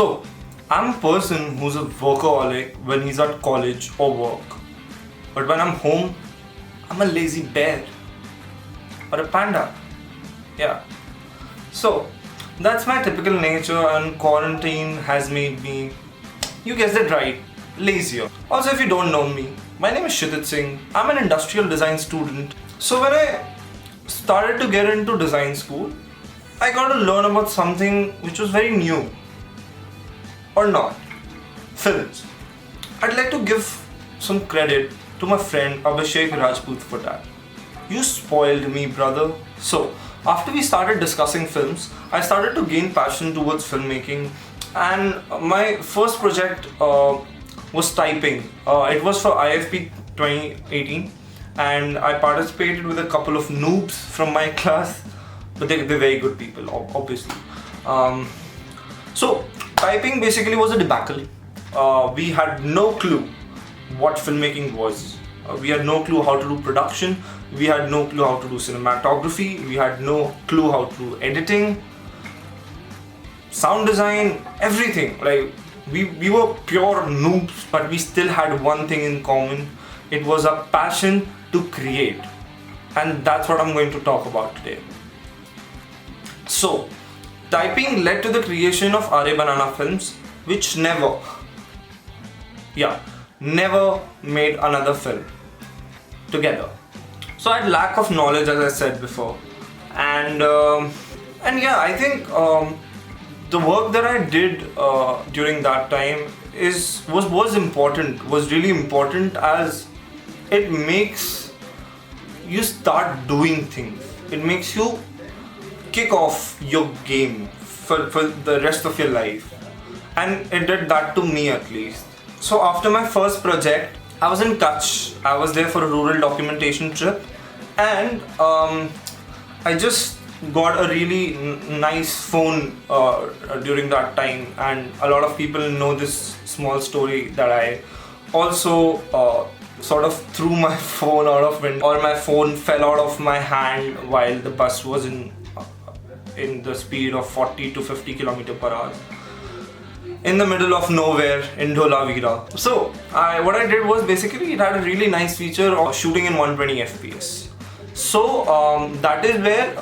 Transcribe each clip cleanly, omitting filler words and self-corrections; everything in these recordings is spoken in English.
So, I'm a person who's a workaholic when he's at college or work. But when I'm home, I'm a lazy bear. Or a panda. Yeah. So, that's my typical nature, and quarantine has made me, you guessed it right, lazier. Also, if you don't know me, my name is Kshitij Singh. I'm an industrial design student. So when I started to get into design school, I got to learn about something which was very new. Or not. Films. I'd like to give some credit to my friend Abhishek Rajput for that. You spoiled me, brother. So, after we started discussing films, I started to gain passion towards filmmaking, and my first project was typing. It was for IFP 2018, and I participated with a couple of noobs from my class, but they're very good people, obviously. So, typing basically was a debacle. We had no clue what filmmaking was. We had no clue how to do production. We had no clue how to do cinematography. We had no clue how to do editing, sound design, everything. Like we were pure noobs, but we still had one thing in common. It was a passion to create, and that's what I'm going to talk about today. So, typing led to the creation of Are Banana Films, which never made another film together. So I had lack of knowledge, as I said before, and yeah, I think the work that I did during that time was important, was really important, as it makes you start doing things. It makes you kick off your game for the rest of your life, and it did that to me at least. So after my first project, I was in Kutch. I was there for a rural documentation trip, and I just got a really nice phone during that time, and a lot of people know this small story that I also sort of threw my phone out of window, or my phone fell out of my hand while the bus was in the speed of 40 to 50 km/h in the middle of nowhere in Dholavira. So what I did was, basically it had a really nice feature of shooting in 120 FPS. So that is where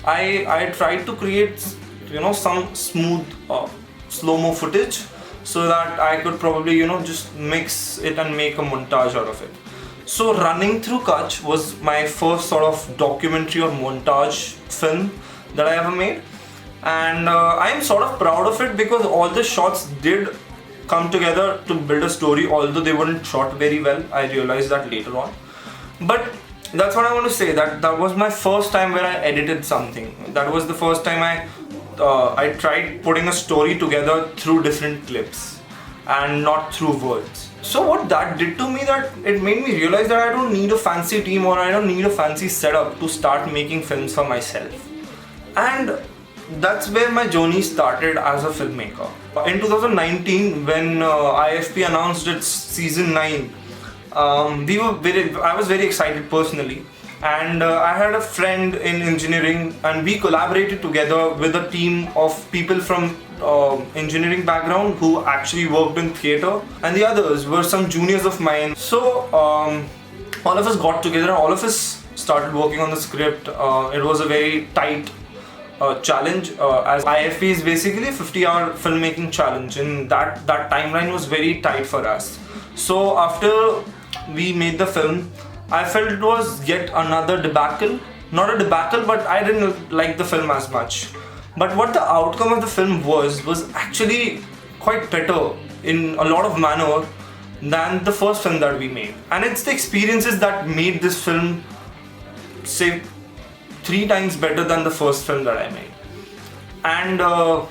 I tried to create some smooth slow-mo footage, so that I could probably just mix it and make a montage out of it. So Running Through Kutch was my first sort of documentary or montage film that I ever made, and I'm sort of proud of it, because all the shots did come together to build a story, although they weren't shot very well. I realized that later on, but that's what I want to say, that was my first time where I edited something. That was the first time I tried putting a story together through different clips and not through words. So what that did to me, that it made me realize that I don't need a fancy team, or I don't need a fancy setup to start making films for myself. And that's where my journey started as a filmmaker. In 2019, when IFP announced its season 9, I was very excited personally, and I had a friend in engineering, and we collaborated together with a team of people from engineering background who actually worked in theatre, and the others were some juniors of mine. So all of us got together, all of us started working on the script. It was a very tight challenge, as IFP is basically a 50-hour filmmaking challenge, and that timeline was very tight for us. So after we made the film, I felt it was yet another debacle. Not a debacle, but I didn't like the film as much. But what the outcome of the film was actually quite better in a lot of manner than the first film that we made. And it's the experiences that made this film, say, 3 times better than the first film that I made. And I'm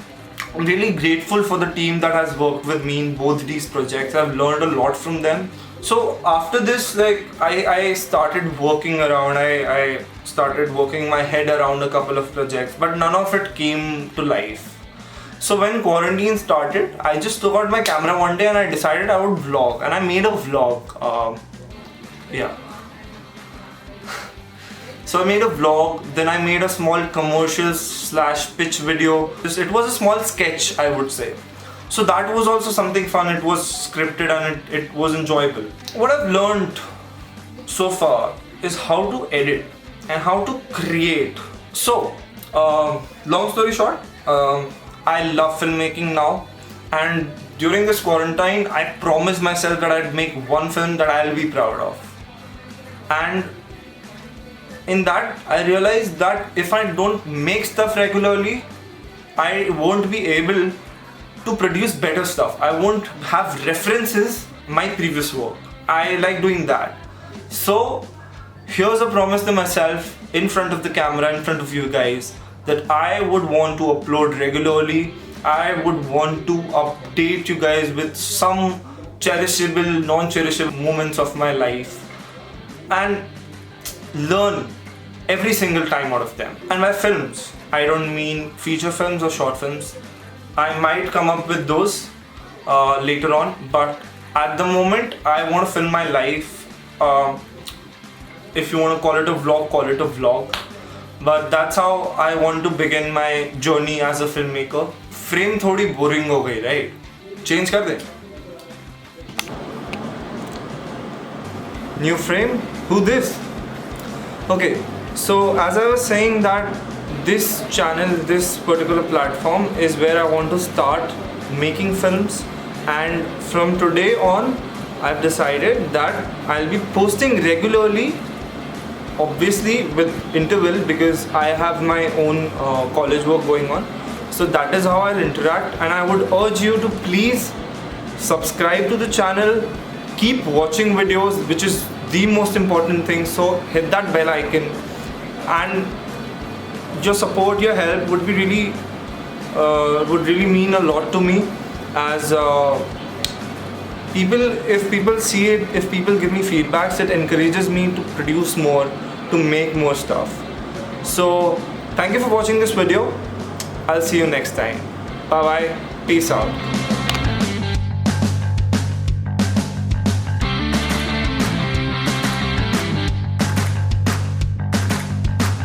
really grateful for the team that has worked with me in both these projects. I've learned a lot from them. So after this, I started working around, I started working my head around a couple of projects, but none of it came to life. So when quarantine started, I just took out my camera one day and I decided I would vlog, and I made a vlog. So I made a vlog, then I made a small commercial / pitch video. It was a small sketch, I would say. So that was also something fun. It was scripted and it was enjoyable. What I've learned so far is how to edit and how to create. So, long story short, I love filmmaking now, and during this quarantine, I promised myself that I'd make one film that I'll be proud of. And in that, I realized that if I don't make stuff regularly, I won't be able to produce better stuff. I won't have references my previous work. I like doing that. So here's a promise to myself in front of the camera, in front of you guys, that I would want to upload regularly. I would want to update you guys with some cherishable, non-cherishable moments of my life and learn every single time out of them. And by films, I don't mean feature films or short films. I might come up with those later on, but at the moment I want to film my life. If you want to call it a vlog, call it a vlog. But that's how I want to begin my journey as a filmmaker. Frame थोड़ी boring हो गई, right? Change कर दे. New frame? Who this? Okay, so as I was saying that this channel, this particular platform is where I want to start making films, and from today on I've decided that I'll be posting regularly, obviously with interval because I have my own college work going on. So that is how I'll interact, and I would urge you to please subscribe to the channel, keep watching videos, which is the most important thing. So hit that bell icon, and your support, your help would be really mean a lot to me. As if people see it, if people give me feedbacks, it encourages me to produce more, to make more stuff. So thank you for watching this video. I'll see you next time. Bye bye. Peace out.